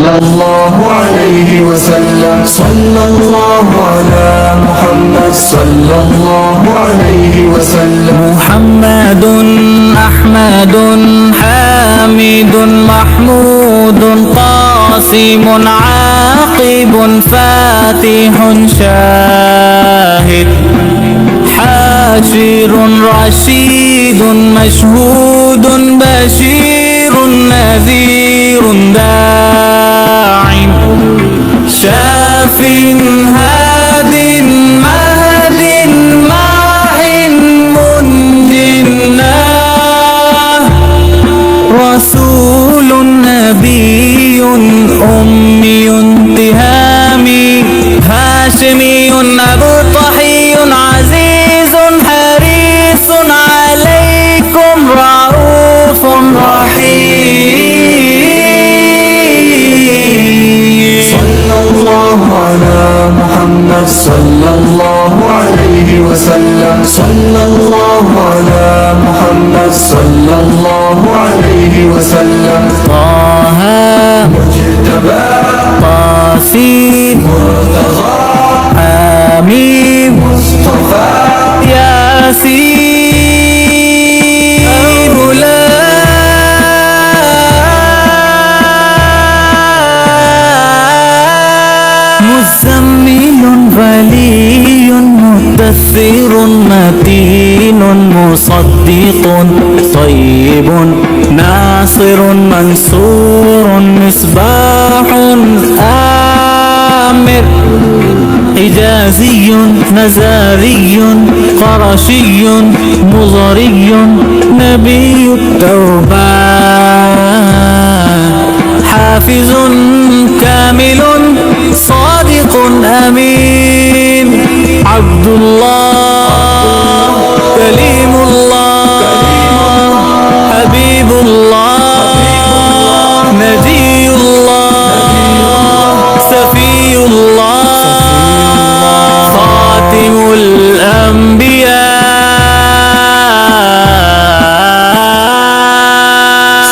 صلى الله عليه وسلم. صلى الله على محمد صلى الله عليه وسلم. محمد أحمد حامد محمود قاسم عاقب فاتح شاهد حاشر رشيد مشهود بشير نذير داع شاف هاد مهد ماح منجنا رسول نبي أمي تهامي هاشمي أبو طحي عزيز حريص عليكم رؤوف رحيم. صلى الله على محمد صلى الله عليه وسلم. صلى الله على محمد صلى الله عليه وسلم. طه مجتبى طاسين مرتضى حميم مصطفى ياسين مزمل ولي مدثر متين مصدق طيب ناصر منصور مصباح آمر حجازي نزاري قرشي مضري نبي التوبة حافظ كامل صادق أمين عبد الله كليم الله حبيب الله نجي الله سفي الله خاتم الأنبياء.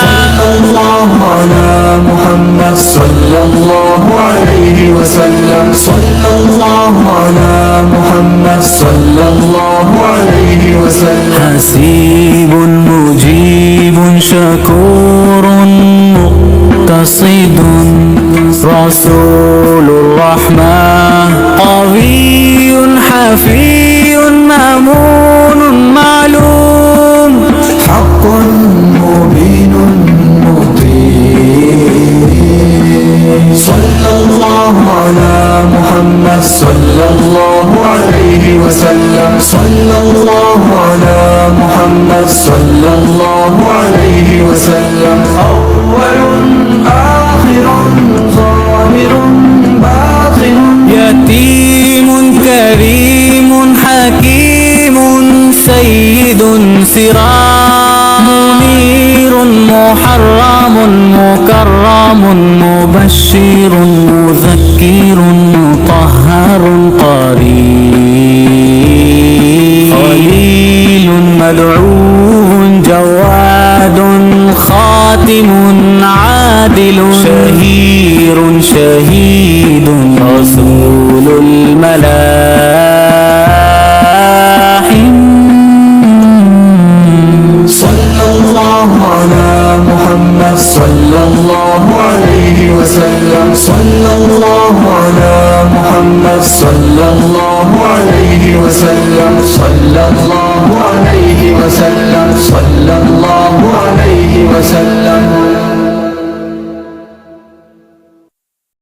صلى الله على محمد صلى الله عليه وسلم. صلى الله على محمد صلى الله عليه وسلم. حسيب مجيب شكور مقتصد رسول الرحمن قوي حفي مأمون معلوم حق مبين مطيع. صلى الله على محمد صلى الله عليه وسلم. صلى الله على محمد صلى الله عليه وسلم. أول آخر ظاهر باطن يتيم كريم حكيم سيد سراج منير محرم مكرم مبشر مذكر مطهر قريب خليل مدعو جواد خاتم عادل شهير شهيد رسول الملاحم. صلى الله على محمد صلى الله عليه وسلم. صلى الله على محمد صلى الله عليه وسلم. صلى الله عليه وسلم.